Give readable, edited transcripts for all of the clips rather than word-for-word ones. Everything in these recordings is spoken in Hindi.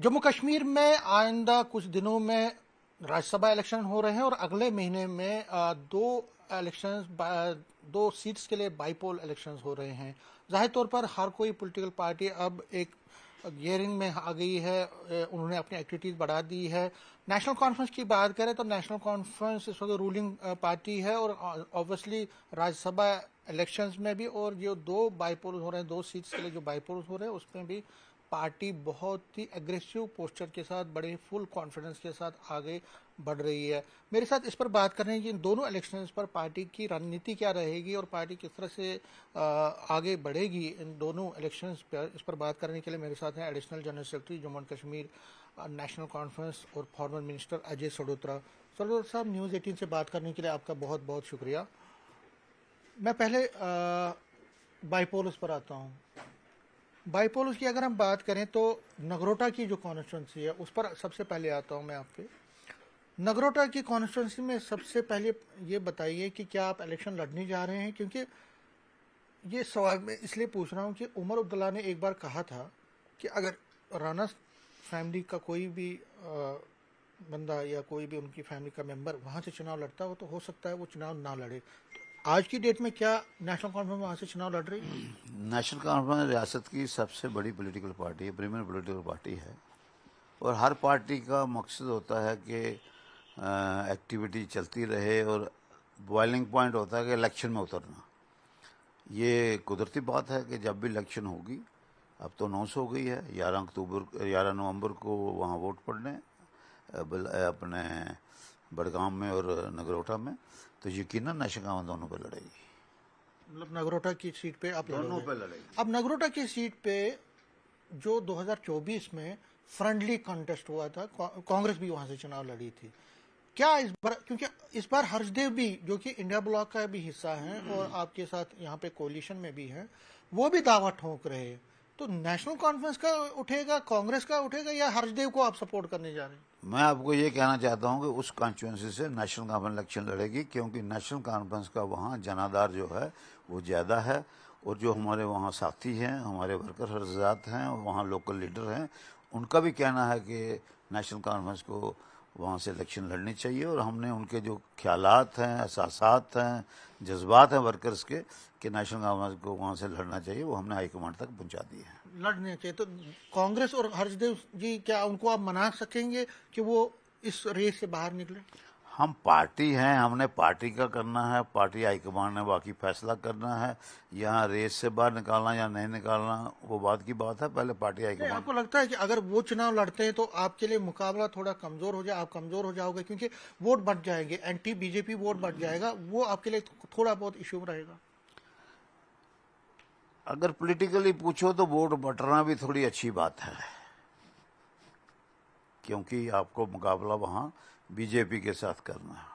जम्मू कश्मीर में आइंदा कुछ दिनों में राज्यसभा इलेक्शन हो रहे हैं और अगले महीने में दो सीट्स के लिए बाईपोल इलेक्शंस हो रहे हैं। जाहिर तौर पर हर कोई पॉलिटिकल पार्टी अब एक गियरिंग में आ गई है। उन्होंने अपनी एक्टिविटीज बढ़ा दी है। नेशनल कॉन्फ्रेंस की बात करें तो नेशनल कॉन्फ्रेंस इस वक्त रूलिंग पार्टी है और ऑब्वियसली राज्यसभा इलेक्शंस में भी, और जो दो बाईपोल हो रहे हैं, दो सीट्स के लिए जो बाईपोल हो रहे हैं, उसमें भी पार्टी बहुत ही एग्रेसिव पोस्चर के साथ, बड़े फुल कॉन्फिडेंस के साथ आगे बढ़ रही है। मेरे साथ इस पर बात करने की इन दोनों इलेक्शंस पर पार्टी की रणनीति क्या रहेगी और पार्टी किस तरह से आगे बढ़ेगी इन दोनों इलेक्शंस पर, इस पर बात करने के लिए मेरे साथ हैं additional general secretary Jammu and Kashmir national conference और फॉर्मर मिनिस्टर अजय सडोत्रा। सडोत्रा साहब, न्यूज़ 18 से बात करने के लिए आपका बहुत बहुत शुक्रिया। मैं पहले बाईपोल्स पर आता हूँ। बाईपोल्स की अगर हम बात करें तो नगरोटा की जो कॉन्स्टिट्यूंसी है उस पर सबसे पहले आता हूं मैं आप पे। नगरोटा की कॉन्स्टिट्यूंसी में सबसे पहले ये बताइए कि क्या आप इलेक्शन लड़ने जा रहे हैं, क्योंकि ये सवाल मैं इसलिए पूछ रहा हूं कि उमर अब्दुल्ला ने एक बार कहा था कि अगर राणा फैमिली का कोई भी बंदा या कोई भी उनकी फैमिली का मेंबर वहां से चुनाव लड़ता हो तो हो सकता है वो चुनाव ना लड़े। तो आज की डेट में क्या नेशनल कॉन्फ्रेंस वहां से चुनाव लड़ रही है? नेशनल कॉन्फ्रेंस रियासत की सबसे बड़ी पॉलिटिकल पार्टी है, प्रीमियर पॉलिटिकल पार्टी है। और हर पार्टी का मकसद होता है कि एक्टिविटी चलती रहे और बॉइलिंग पॉइंट होता है कि इलेक्शन में उतरना। ये कुदरती बात है कि जब भी इलेक्शन होगी, अब तो अनाउंस हो गई है 11 नवंबर को वहाँ वोट पड़ने अपने बडगाम में और नगरोटा में, तो यकीनन नेशनल कॉन्फ्रेंस दोनों पे लड़ेगी। मतलब नगरोटा की सीट पे आप दोनों लड़ोगे? पे लड़ेगी। अब नगरोटा की सीट पे जो 2024 में फ्रेंडली कॉन्टेस्ट हुआ था, कांग्रेस भी वहां से चुनाव लड़ी थी। क्या इस बार, क्योंकि इस बार हर्षदेव भी जो कि इंडिया ब्लॉक का भी हिस्सा है और आपके साथ यहाँ पे कोलिशन में भी है, वो भी दावा ठोक रहे हैं, तो नेशनल कॉन्फ्रेंस का उठेगा, कांग्रेस का उठेगा, या हर्षदेव को आप सपोर्ट करने जा रहे हैं? मैं आपको ये कहना चाहता हूँ कि उस कॉन्स्टिट्यूंसी से नेशनल कॉन्फ्रेंस इलेक्शन लड़ेगी, क्योंकि नेशनल कॉन्फ्रेंस का वहाँ जनाधार जो है वो ज़्यादा है। और जो हमारे वहाँ साथी हैं, हमारे वर्कर हर्जात हैं और वहाँ लोकल लीडर हैं, उनका भी कहना है कि नेशनल कॉन्फ्रेंस को वहाँ से इलेक्शन लड़नी चाहिए। और हमने उनके जो ख्यालात हैं, एहसासात हैं, जज्बात हैं वर्कर्स के कि नेशनल कॉन्फ्रेंस को वहाँ से लड़ना चाहिए, वो हमने हाईकमांड तक पहुँचा दिए हैं। लड़ने चाहिए। तो कांग्रेस और हर्षदेव जी, क्या उनको आप मना सकेंगे कि वो इस रेस से बाहर निकले? हम पार्टी हैं, हमने पार्टी का करना है, पार्टी हाईकमान ने बाकी फैसला करना है। यहाँ रेस से बाहर निकालना या नहीं निकालना वो बात की बात है, पहले पार्टी नहीं, हाईकमान। आपको लगता है कि अगर वो चुनाव लड़ते हैं तो आपके लिए मुकाबला थोड़ा कमजोर हो जाए, आप कमजोर हो जाओगे, क्योंकि वोट बढ़ जाएंगे, एंटी बीजेपी वोट बढ़ जाएगा, वो आपके लिए थोड़ा बहुत इश्यू रहेगा? अगर पॉलिटिकली पूछो तो वोट बटना भी थोड़ी अच्छी बात है, क्योंकि आपको मुकाबला वहाँ बीजेपी के साथ करना है।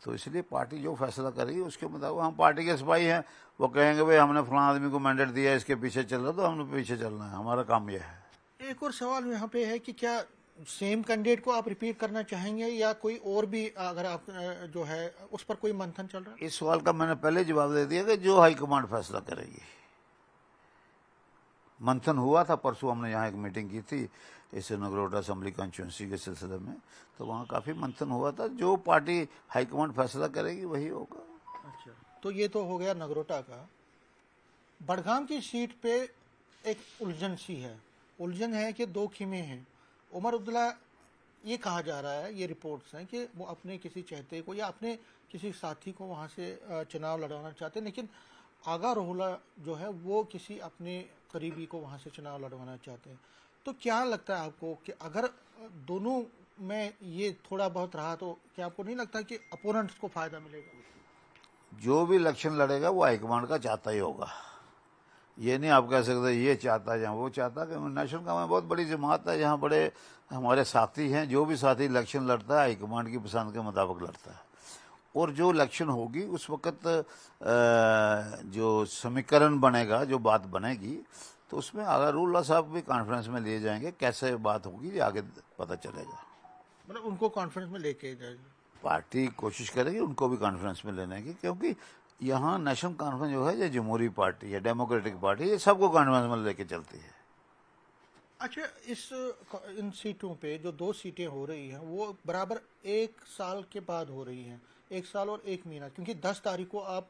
तो इसलिए पार्टी जो फैसला करेगी उसके मुताबिक, हम पार्टी के सिपाही हैं, वो कहेंगे भाई हमने फलां आदमी को मैंडेट दिया, इसके पीछे चल रहा, तो हमने पीछे चलना है, हमारा काम यह है। एक और सवाल यहाँ पे है कि क्या सेम कैंडिडेट को आप रिपीट करना चाहेंगे या कोई और भी, अगर आप जो है उस पर कोई मंथन चल रहा है? इस सवाल का मैंने पहले जवाब दे दिया कि जो हाईकमांड फैसला करेगी। मंथन हुआ था, परसों हमने यहाँ एक मीटिंग की थी इस नगरोटा असेंबली कॉन्स्टिट्यूंसी के सिलसिले में, तो वहाँ काफ़ी मंथन हुआ था। जो पार्टी हाईकमांड फैसला करेगी वही होगा। अच्छा, तो ये तो हो गया नगरोटा का। बडगाम की सीट पे एक उलझन सी है। उलझन है कि दो खीमे हैं। उमर अब्दुल्ला, ये कहा जा रहा है, ये रिपोर्ट्स हैं कि वो अपने किसी चहेते को या अपने किसी साथी को वहाँ से चुनाव लड़वाना चाहते हैं, लेकिन आगा रोहला जो है वो किसी अपने करीबी को वहाँ से चुनाव लड़वाना चाहते हैं। तो क्या लगता है आपको कि अगर दोनों में ये थोड़ा बहुत रहा तो क्या आपको नहीं लगता कि अपोनेंट्स को फायदा मिलेगा? जो भी इलेक्शन लड़ेगा वो हाईकमांड का चाहता ही होगा। ये नहीं आप कह सकते ये चाहता है या वो चाहता, कि नेशनल कॉन्फ्रेंस बहुत बड़ी जमात है, यहाँ बड़े हमारे साथी हैं। जो भी साथी इलेक्शन लड़ता है हाईकमांड की पसंद के मुताबिक लड़ता है। और जो इलेक्शन होगी उस वक्त जो समीकरण बनेगा, जो बात बनेगी, तो उसमें अगरुल्ला साहब भी कॉन्फ्रेंस में लिए जाएंगे। कैसे बात होगी ये आगे पता चलेगा। मतलब उनको कॉन्फ्रेंस में लेके जाएगा? पार्टी कोशिश करेगी उनको भी कॉन्फ्रेंस में लेने की, क्योंकि यहाँ नेशनल कॉन्फ्रेंस जो है ये जमहूरी पार्टी है, डेमोक्रेटिक पार्टी, ये सबको कॉन्फ्रेंस में लेके चलती है। अच्छा, इस इन सीटों पे जो दो सीटें हो रही हैं वो बराबर एक साल के बाद हो रही हैं, एक साल और एक महीना, क्योंकि 10 तारीख को आप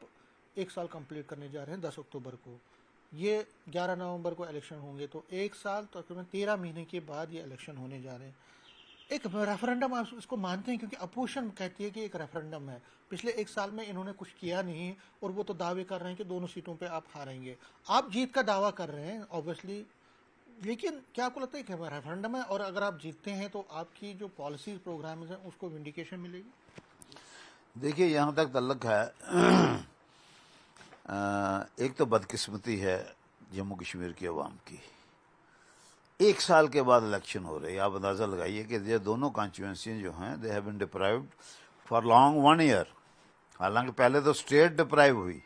एक साल कंप्लीट करने जा रहे हैं, 10 अक्टूबर को। ये 11 नवंबर को इलेक्शन होंगे, तो एक साल तो तकरीबन 13 महीने के बाद ये इलेक्शन होने जा रहे हैं। एक रेफरेंडम आप इसको मानते हैं? क्योंकि अपोजिशन कहती है कि एक रेफरेंडम है, पिछले एक साल में इन्होंने कुछ किया नहीं, और वो तो दावे कर रहे हैं कि दोनों सीटों पे आप हारेंगे। आप जीत का दावा कर रहे हैं ऑब्वियसली, लेकिन क्या आपको लगता है कि रेफरेंडम है और अगर आप जीतते हैं तो आपकी जो पॉलिसीज प्रोग्राम्स हैं उसको विंडिकेशन मिलेगी? देखिए, यहाँ तक तल्लक है एक तो बदकिस्मती है जम्मू कश्मीर की आवाम की। एक साल के बाद इलेक्शन हो रही है। आप अंदाज़ा लगाइए कि ये दोनों कॉन्स्टिट्यूंसी जो हैं they have been deprived for long 1 year. हालांकि पहले तो स्टेट डिप्राइव हुई,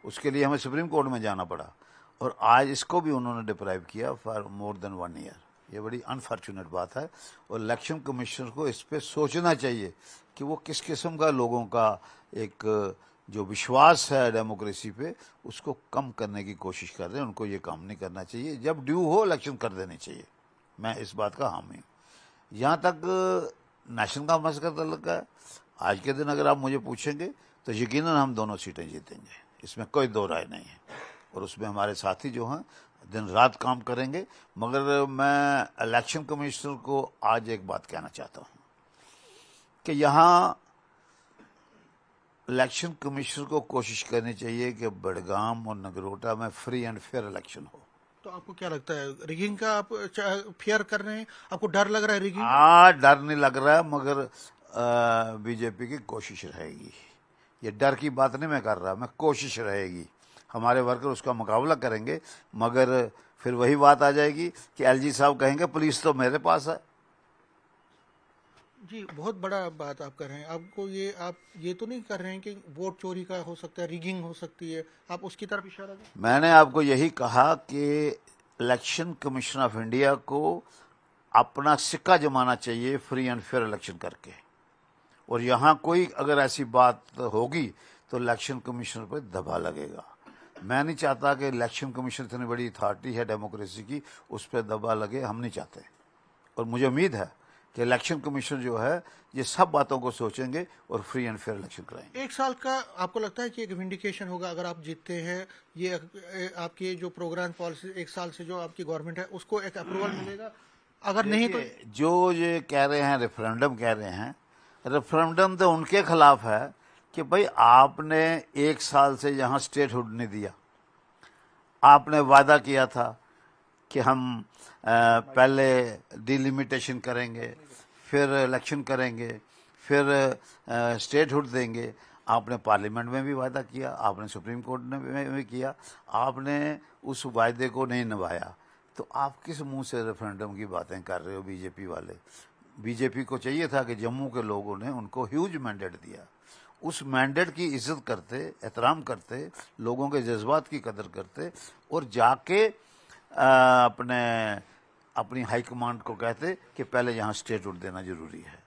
उसके लिए हमें सुप्रीम कोर्ट में जाना पड़ा, और आज इसको भी उन्होंने डिप्राइव किया फॉर मोर देन 1 ईयर। ये बड़ी अनफॉर्चुनेट बात है, और इलेक्शन कमीशन को इस पर सोचना चाहिए कि वो किस किस्म का लोगों का एक जो विश्वास है डेमोक्रेसी पे उसको कम करने की कोशिश कर रहे हैं। उनको ये काम नहीं करना चाहिए। जब ड्यू हो इलेक्शन कर देने चाहिए। मैं इस बात का हामी हूँ। यहाँ तक नेशनल कॉन्फ्रेंस का तल्लुक है, आज के दिन अगर आप मुझे पूछेंगे तो यकीनन हम दोनों सीटें जीतेंगे, इसमें कोई दो राय नहीं है। और उसमें हमारे साथी जो हैं दिन रात काम करेंगे। मगर मैं इलेक्शन कमिश्नर को आज एक बात कहना चाहता हूँ कि यहाँ इलेक्शन कमिश्नर को कोशिश करनी चाहिए कि बडगाम और नगरोटा में फ्री एंड फेयर इलेक्शन हो। तो आपको क्या लगता है, रिगिंग का आप फियर कर रहे हैं? आपको डर लग रहा है रिगिंग का? डर नहीं लग रहा है, मगर बीजेपी की कोशिश रहेगी। ये डर की बात नहीं मैं कर रहा, मैं कोशिश रहेगी। हमारे वर्कर उसका मुकाबला करेंगे, मगर फिर वही बात आ जाएगी कि एलजी साहब कहेंगे पुलिस तो मेरे पास है। जी, बहुत बड़ा बात आप कर रहे हैं। आपको ये आप ये तो नहीं कर रहे हैं कि वोट चोरी का हो सकता है, रिगिंग हो सकती है? आप उसकी तरफ इशारा कर। मैंने आपको यही कहा कि इलेक्शन कमीशन ऑफ इंडिया को अपना सिक्का जमाना चाहिए फ्री एंड फेयर इलेक्शन करके। और यहाँ कोई अगर ऐसी बात होगी तो इलेक्शन कमीशन पर दबा लगेगा। मैं नहीं चाहता कि इलेक्शन कमीशन इतनी बड़ी अथॉरिटी है डेमोक्रेसी की, उस पर दबा लगे। हम नहीं चाहते। और मुझे उम्मीद है कि इलेक्शन कमीशन जो है ये सब बातों को सोचेंगे और फ्री एंड फेयर इलेक्शन कराएंगे। एक साल का आपको लगता है कि एक विंडिकेशन होगा अगर आप जीतते हैं? ये आपकी जो प्रोग्राम पॉलिसी एक साल से जो आपकी गवर्नमेंट है उसको एक अप्रूवल मिलेगा? अगर नहीं तो? देखिए, जो ये कह रहे हैं रेफरेंडम कह रहे हैं, रेफरेंडम तो उनके खिलाफ है कि भाई आपने एक साल से यहाँ स्टेटहुड नहीं दिया। आपने वादा किया था कि हम पहले डिलिमिटेशन करेंगे, फिर इलेक्शन करेंगे, फिर स्टेटहुड देंगे। आपने पार्लियामेंट में भी वादा किया, आपने सुप्रीम कोर्ट में भी किया, आपने उस वायदे को नहीं निभाया। तो आप किस मुंह से रेफरेंडम की बातें कर रहे हो बीजेपी वाले? बीजेपी को चाहिए था कि जम्मू के लोगों ने उनको ह्यूज मैंडेट दिया, उस मैंडेट की इज्जत करते, एहतराम करते, लोगों के जज्बात की कदर करते, और जाके अपने अपनी हाईकमांड को कहते कि पहले यहाँ स्टेटहुड देना जरूरी है।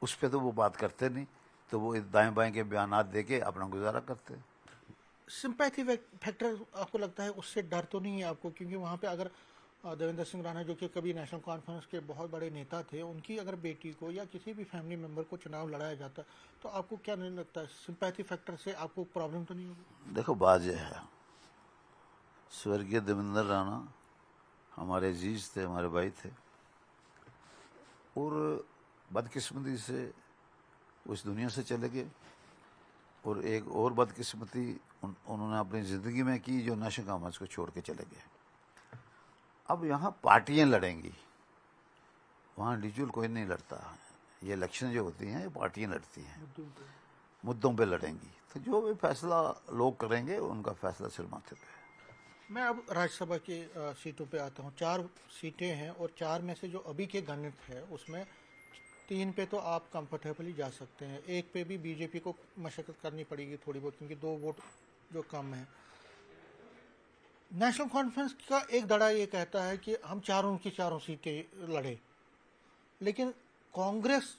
उस पर तो वो बात करते नहीं, तो वो दाएं बाएं के बयान दे के अपना गुजारा करते। सिंपैथी फैक्टर आपको लगता है उससे डर तो नहीं है आपको? क्योंकि वहाँ पे अगर देवेंद्र सिंह राणा जो कि कभी नेशनल कॉन्फ्रेंस के बहुत बड़े नेता थे, उनकी अगर बेटी को या किसी भी फैमिली मेंबर को चुनाव लड़ाया जाता, तो आपको क्या नहीं लगता सिंपैथी फैक्टर से आपको प्रॉब्लम तो नहीं होगी? देखो, बात यह है, स्वर्गीय देवेंद्र राणा हमारे अजीज थे, हमारे भाई थे, और बदकिस्मती से उस दुनिया से चले गए। और एक और बदकिस्मती उन्होंने अपनी ज़िंदगी में की, जो नेशनल कॉन्फ्रेंस को छोड़ के चले गए। अब यहाँ पार्टियां लड़ेंगी, वहाँ इंडिविजुअल कोई नहीं लड़ता। ये इलेक्शन जो होती हैं ये पार्टियां लड़ती हैं, मुद्दों पे लड़ेंगी। तो जो भी फैसला लोग करेंगे उनका फैसला सिर माथे पे है। मैं अब राज्यसभा की सीटों पे आता हूँ। 4 सीटें हैं और 4 में से जो अभी के गणित है उसमें 3 पे तो आप कंफर्टेबली जा सकते हैं, एक पे भी बीजेपी को मशक्कत करनी पड़ेगी थोड़ी बहुत, क्योंकि 2 वोट जो कम है। नेशनल कॉन्फ्रेंस का एक दड़ा ये कहता है कि हम चारों की चारों सीटें लड़े, लेकिन कांग्रेस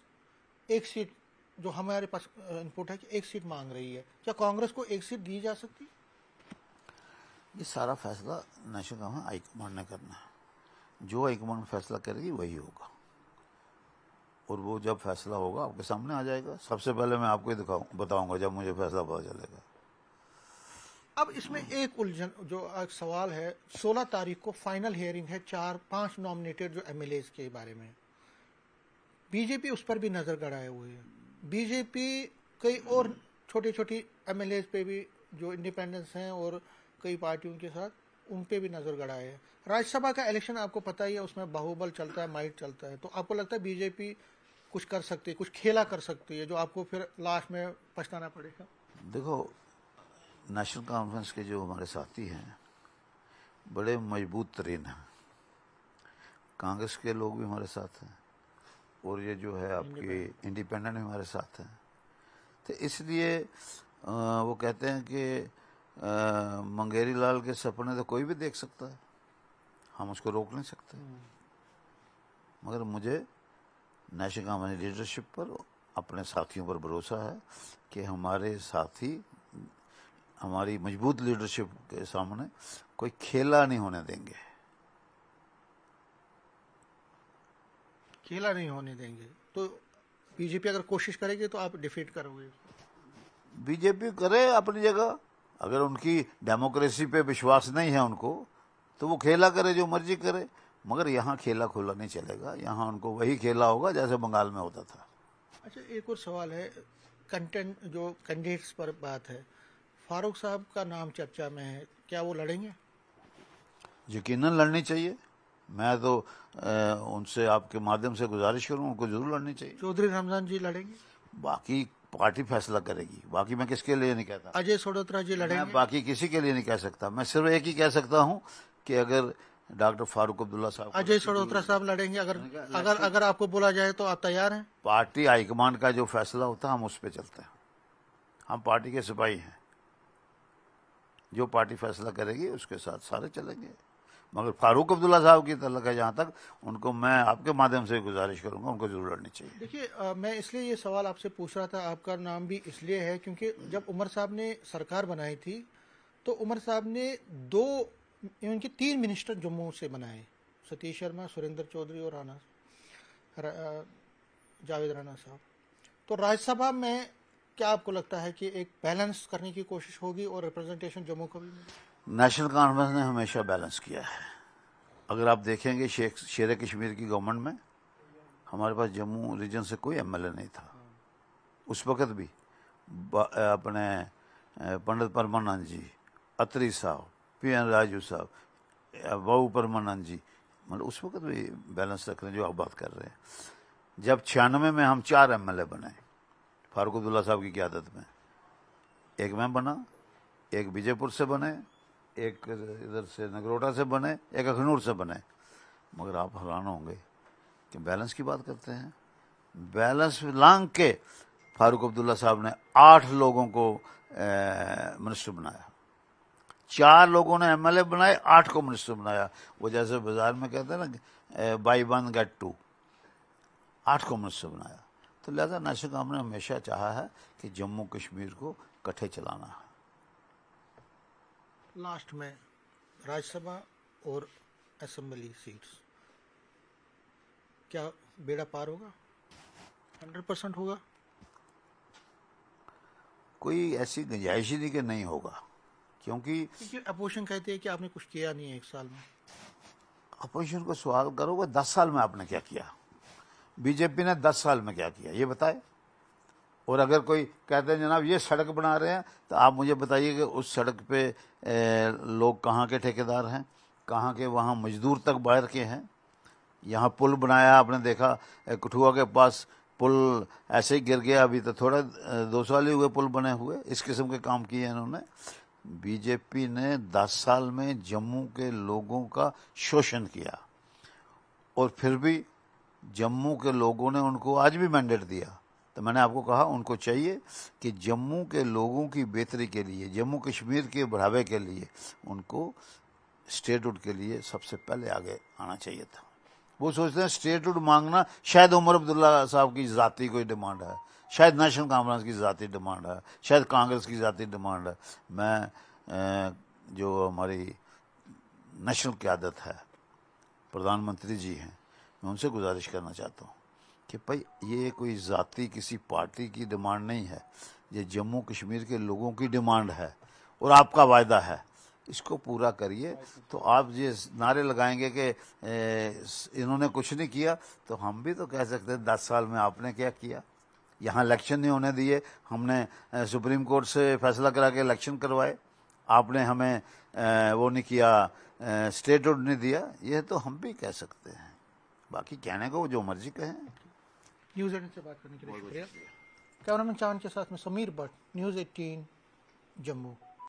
एक सीट, जो हमारे पास इनपुट है कि एक सीट मांग रही है। क्या कांग्रेस को एक सीट दी जा सकती? ये सारा फैसला नेशनल कॉन्फ्रेंस हाईकमांड ने करना है। जो हाईकमान फैसला करेगी वही होगा, और वो जब फैसला होगा आपके सामने आ जाएगा। सबसे पहले मैं आपको ही बताऊंगा जब मुझे फैसला पता चलेगा। अब इसमें एक उलझन जो एक सवाल है, 16 तारीख को फाइनल हियरिंग है 4-5 नॉमिनेटेड जो एमएलए के बारे में। बीजेपी उस पर भी नजर गड़ाए हुए है। बीजेपी कई और छोटी छोटी एमएलए पे भी जो इंडिपेंडेंस हैं और कई पार्टियों के साथ उन पे भी नजर गड़ाए है। राज्यसभा का इलेक्शन आपको पता ही है, उसमें बाहुबल चलता है, माइट चलता है। तो आपको लगता है बीजेपी कुछ कर सकती है, कुछ खेला कर सकती है जो आपको फिर लास्ट में पछताना पड़ेगा? देखो, नेशनल कॉन्फ्रेंस के जो हमारे साथी हैं बड़े मजबूत तरीन हैं। कांग्रेस के लोग भी हमारे साथ हैं और ये जो है आपके इंडिपेंडेंट भी हमारे साथ हैं। तो इसलिए वो कहते हैं कि मंगेरी लाल के सपने तो कोई भी देख सकता है, हम उसको रोक नहीं सकते। मगर मुझे नेशनल कॉन्फ्रेंस लीडरशिप पर, अपने साथियों पर भरोसा है कि हमारे साथी हमारी मजबूत लीडरशिप के सामने कोई खेला नहीं होने देंगे। खेला नहीं होने देंगे। तो बीजेपी अगर कोशिश करेगी तो आप डिफीट करोगे? बीजेपी करे अपनी जगह, अगर उनकी डेमोक्रेसी पे विश्वास नहीं है उनको, तो वो खेला करे, जो मर्जी करे। मगर यहाँ खेला खुला नहीं चलेगा, यहाँ उनको वही खेला होगा जैसे बंगाल में होता था। अच्छा, एक और सवाल है, कंटेंट जो कैंडिडेट्स पर बात है, फारूक साहब का नाम चर्चा में है, क्या वो लड़ेंगे? यकीनन लड़नी चाहिए। मैं तो उनसे आपके माध्यम से गुजारिश करूँ, उनको जरूर लड़नी चाहिए। चौधरी रमजान जी लड़ेंगे? बाकी पार्टी फैसला करेगी, बाकी मैं किसके लिए नहीं कहता। अजय सोडोत्रा जी लड़ेंगे? मैं बाकी किसी के लिए नहीं कह सकता। मैं सिर्फ एक ही कह सकता हूँ कि अगर डॉक्टर फारूक अब्दुल्ला साहब, अजय सोडोत्रा साहब लड़ेंगे, अगर अगर अगर आपको बोला जाए तो आप तैयार हैं? पार्टी हाईकमान का जो फैसला होता है हम उस पर चलते हैं। हम पार्टी के सिपाही हैं, जो पार्टी फैसला करेगी उसके साथ सारे चलेंगे। मगर फारूक अब्दुल्ला साहब की तलक है जहाँ तक, उनको मैं आपके माध्यम से गुजारिश करूंगा, उनको जरूर लड़नी चाहिए। देखिए, मैं इसलिए ये सवाल आपसे पूछ रहा था, आपका नाम भी इसलिए है क्योंकि जब उमर साहब ने सरकार बनाई थी तो उमर साहब ने इनके 3 मिनिस्टर जम्मू से बनाए, सतीश शर्मा, सुरेंद्र चौधरी और जावेद राणा साहब। तो राज्यसभा में क्या आपको लगता है कि एक बैलेंस करने की कोशिश होगी और रिप्रेजेंटेशन जम्मू को भी मिलेगी? नेशनल कॉन्फ्रेंस ने हमेशा बैलेंस किया है। अगर आप देखेंगे शेर कश्मीर की गवर्नमेंट में हमारे पास जम्मू रीजन से कोई एमएलए नहीं था। उस वक़्त भी अपने पंडित परमानंद जी, अत्री साहब, पीएन राजू साहब, बाबू परमानंद जी, मतलब उस वक़्त भी बैलेंस रख रहे हैं जो आप बात कर रहे हैं। जब 96 में हम 4 एमएलए बने फारूक अब्दुल्ला साहब की क़यादत में, एक मैं बना, एक विजयपुर से बने, एक इधर से नगरोटा से बने, एक अखनूर से बने। मगर आप हैरान होंगे कि बैलेंस की बात करते हैं। बैलेंस लांग के फारूक अब्दुल्ला साहब ने 8 लोगों को मिनिस्टर बनाया, 4 लोगों ने एमएलए बनाए, 8 को मिनिस्टर बनाया। वो जैसे बाजार में कहते हैं ना, बाई 1 गेट 2, 8 को मिनिस्टर बनाया। तो लिहाजा नेशनल कॉन्फ्रेंस ने हमेशा चाहा है कि जम्मू कश्मीर को इकट्ठे चलाना है। लास्ट में राज्यसभा और असेंबली सीट्स, क्या बेड़ा पार होगा? 100% होगा? कोई ऐसी गुंजाइश ही नहीं कि नहीं होगा, क्योंकि अपोजिशन कहती है कि आपने कुछ किया नहीं है 1 साल में। अपोजिशन को सवाल करोगे 10 साल में आपने क्या किया, बीजेपी ने 10 साल में क्या किया ये बताए। और अगर कोई कहते हैं जनाब ये सड़क बना रहे हैं, तो आप मुझे बताइए कि उस सड़क पे लोग कहाँ के ठेकेदार हैं, कहाँ के वहाँ मजदूर तक बाहर के हैं। यहाँ पुल बनाया, आपने देखा कठुआ के पास पुल ऐसे ही गिर गया, अभी तो थोड़ा 2 साल ही हुए पुल बने हुए। इस किस्म के काम किए इन्होंने। बीजेपी ने 10 साल में जम्मू के लोगों का शोषण किया, और फिर भी जम्मू के लोगों ने उनको आज भी मैंडेट दिया। तो मैंने आपको कहा उनको चाहिए कि जम्मू के लोगों की बेहतरी के लिए, जम्मू कश्मीर के बढ़ावे के लिए उनको स्टेटहुड के लिए सबसे पहले आगे आना चाहिए था। वो सोचते हैं स्टेटहुड मांगना शायद उमर अब्दुल्ला साहब की ज़ाती कोई डिमांड है, शायद नेशनल कॉन्फ्रेंस की ज़ाती डिमांड है, शायद कांग्रेस की ज़ाती डिमांड है। मैं जो हमारी नेशनल क़यादत है प्रधानमंत्री जी हैं, मैं उनसे गुजारिश करना चाहता हूँ कि भाई ये कोई ज़ाती किसी पार्टी की डिमांड नहीं है, ये जम्मू कश्मीर के लोगों की डिमांड है और आपका वायदा है, इसको पूरा करिए। तो आप ये नारे लगाएंगे कि इन्होंने कुछ नहीं किया, तो हम भी तो कह सकते हैं 10 साल में आपने क्या किया। यहाँ इलेक्शन नहीं होने दिए, हमने सुप्रीम कोर्ट से फैसला करा के इलेक्शन करवाए, आपने हमें वो नहीं किया, स्टेट ऑर्डर नहीं दिया, ये तो हम भी कह सकते हैं। बाकी कहने को जो मर्जी कहें। न्यूज़ 18 से बात करने के लिए शुक्रिया। कैमरामैन चावन के साथ में समीर भट्ट, न्यूज़ 18 जम्मू।